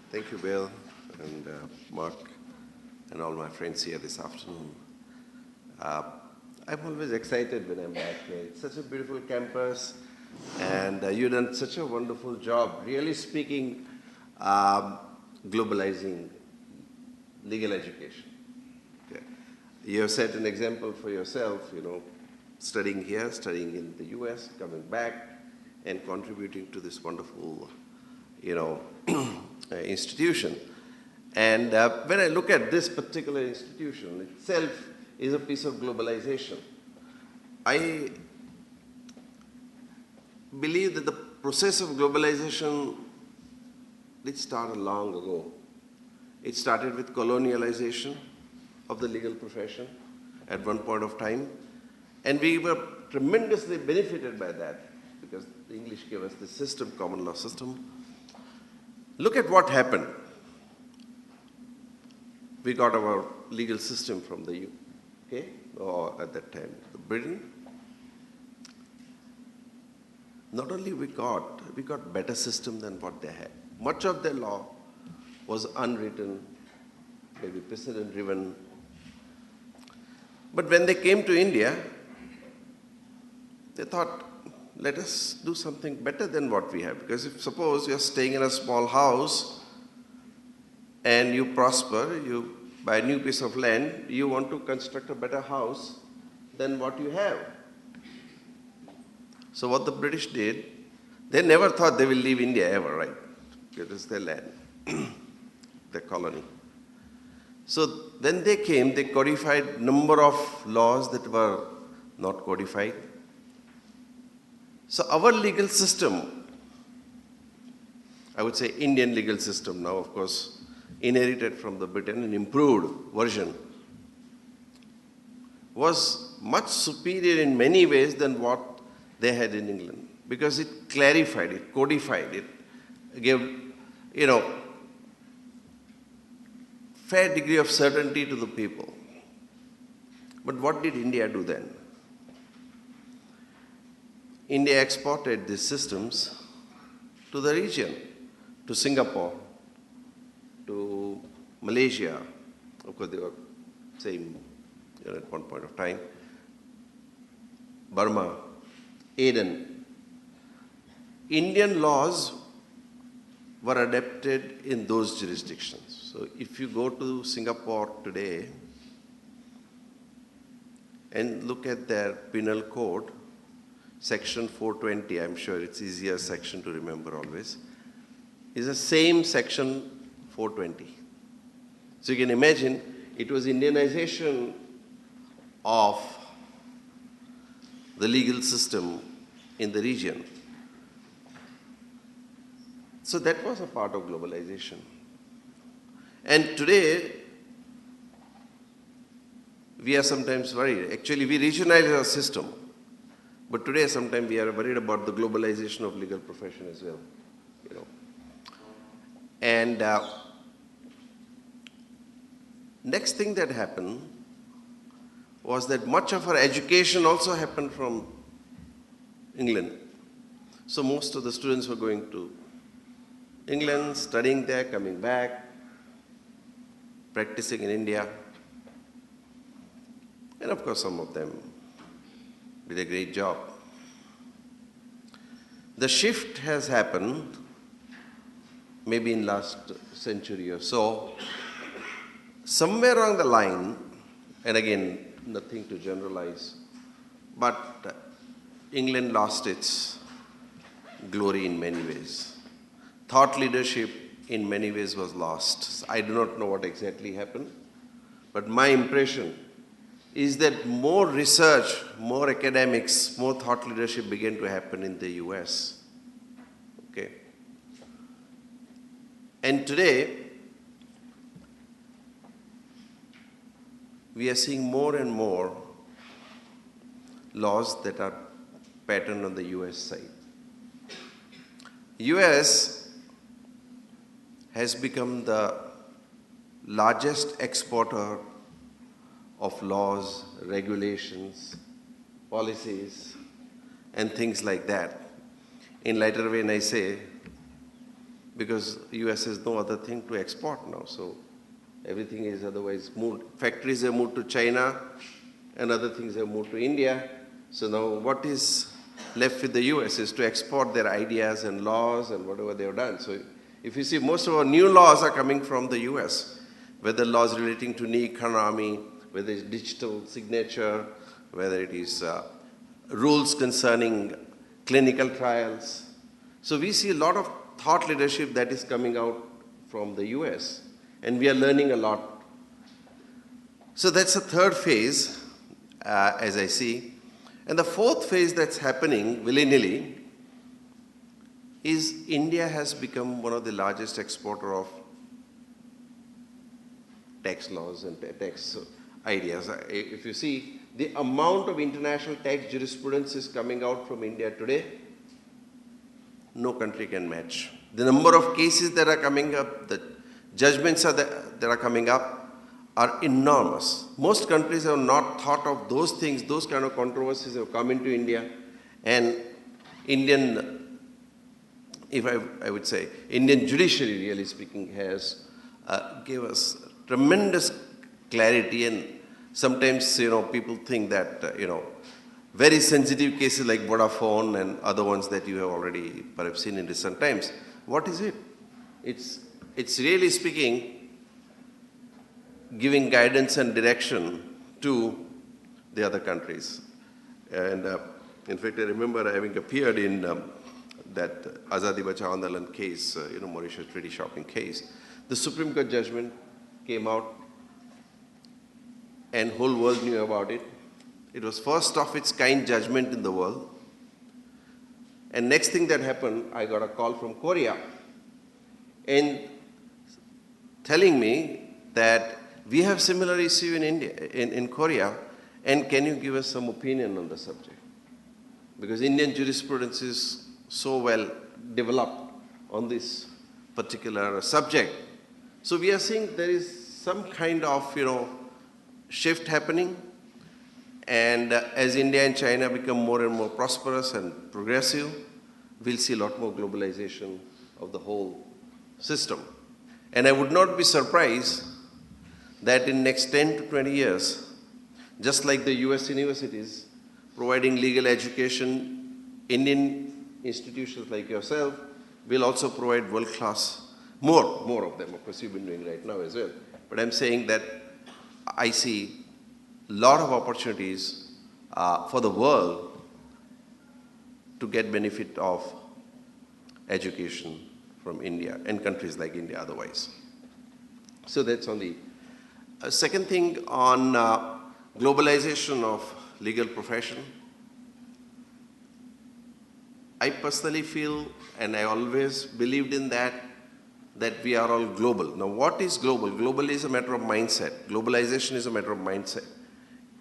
Thank you, Bill, and Mark, and all my friends here this afternoon. Uh, I'm always excited when I'm back here. It's such a beautiful campus, and you've done such a wonderful job, really speaking, globalizing legal education. Okay. You have set an example for yourself, studying here, studying in the US, coming back, and contributing to this wonderful, institution. And when I look at this particular institution itself is a piece of globalization. I believe that the process of globalization did start long ago. It started with colonialization of the legal profession at one point of time, and we were tremendously benefited by that because the English gave us this system, common law system. Look at what happened. We got our legal system from the UK, or at that time, Britain. Not only we got better system than what they had. Much of their law was unwritten, maybe precedent-driven. But when they came to India, they thought, let us do something better than what we have. Because if suppose you're staying in a small house and you prosper, you buy a new piece of land, you want to construct a better house than what you have. So what the British did, they never thought they will leave India ever, right? It is their land, their colony. So when they came, they codified number of laws that were not codified. So our legal system, I would say Indian legal system now, of course, inherited from the Britain, an improved version, was much superior in many ways than what they had in England, because it clarified, it codified, it gave, fair degree of certainty to the people. But what did India do then? India exported these systems to the region, to Singapore, to Malaysia. Of course, they were same at one point of time. Burma, Aden. Indian laws were adapted in those jurisdictions. So if you go to Singapore today and look at their penal code, Section 420, I'm sure it's easier section to remember always, is the same Section 420. So you can imagine it was Indianization of the legal system in the region. So that was a part of globalization. And today, we are sometimes worried. Actually, we regionalize our system. But today, sometimes we are worried about the globalization of legal profession as well. And next thing that happened was that much of our education also happened from England. So most of the students were going to England, studying there, coming back, practicing in India. And of course, some of them did a great job. The shift has happened maybe in last century or so. Somewhere along the line, and again, nothing to generalize, but England lost its glory in many ways. Thought leadership in many ways was lost. I do not know what exactly happened, but my impression is that more research, more academics, more thought leadership began to happen in the US. Okay. And today, we are seeing more and more laws that are patterned on the US side. US has become the largest exporter of laws, regulations, policies, and things like that. In lighter vein, I say because US has no other thing to export now. So everything is otherwise moved. Factories have moved to China and other things have moved to India. So now what is left with the US is to export their ideas and laws and whatever they have done. So if you see, most of our new laws are coming from the US, whether laws relating to new economy, whether it's digital signature, whether it is rules concerning clinical trials. So we see a lot of thought leadership that is coming out from the US, and we are learning a lot. So that's the third phase, as I see. And the fourth phase that's happening willy-nilly is India has become one of the largest exporter of tax laws and tax ideas. If you see, the amount of international tax jurisprudence is coming out from India today, no country can match. The number of cases that are coming up, the judgments that are coming up are enormous. Most countries have not thought of those things, those kind of controversies have come into India, and Indian, if I would say, Indian judiciary, really speaking, has gave us tremendous clarity. And sometimes, people think that, very sensitive cases like Vodafone and other ones that you have already perhaps seen in recent times. What is it? It's really speaking, giving guidance and direction to the other countries. And in fact, I remember having appeared in that Azadi Bachao Andolan case, Mauritius treaty shopping case. The Supreme Court judgment came out and whole world knew about it. It was first of its kind judgment in the world. And next thing that happened, I got a call from Korea and telling me that we have similar issue in India, in Korea, and can you give us some opinion on the subject? Because Indian jurisprudence is so well developed on this particular subject. So we are seeing there is some kind of, shift happening. And as India and China become more and more prosperous and progressive, we'll see a lot more globalization of the whole system. And I would not be surprised that in next 10 to 20 years, just like the US universities providing legal education, Indian institutions like yourself will also provide world-class, more of them. Of course, you've been doing right now as well. But I'm saying that I see a lot of opportunities for the world to get benefit of education from India and countries like India otherwise. So that's on the second thing on globalization of legal profession. I personally feel, and I always believed in that we are all global. Now what is global? Global is a matter of mindset. Globalization is a matter of mindset.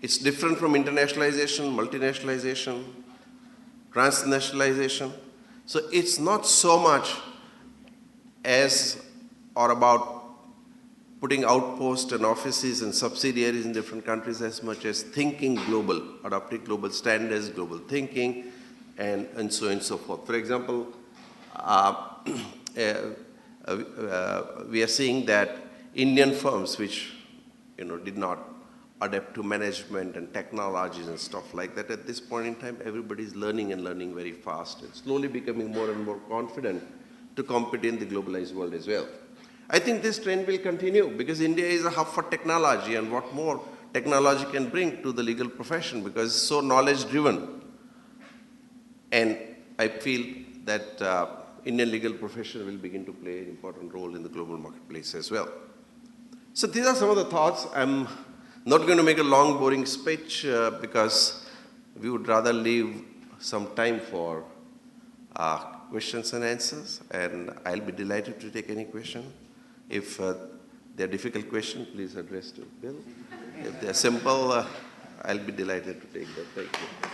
It's different from internationalization, multinationalization, transnationalization. So it's not so much as or about putting outposts and offices and subsidiaries in different countries as much as thinking global, adopting global standards, global thinking, and so on and so forth. For example, we are seeing that Indian firms which did not adapt to management and technologies and stuff like that, at this point in time, everybody is learning and learning very fast and slowly becoming more and more confident to compete in the globalized world as well. I think this trend will continue because India is a hub for technology, and what more technology can bring to the legal profession because it's so knowledge driven. And I feel that Indian legal profession will begin to play an important role in the global marketplace as well. So these are some of the thoughts. I'm not going to make a long, boring speech because we would rather leave some time for questions and answers, and I'll be delighted to take any question. If they're difficult questions, please address to Bill. If they're simple, I'll be delighted to take that. Thank you.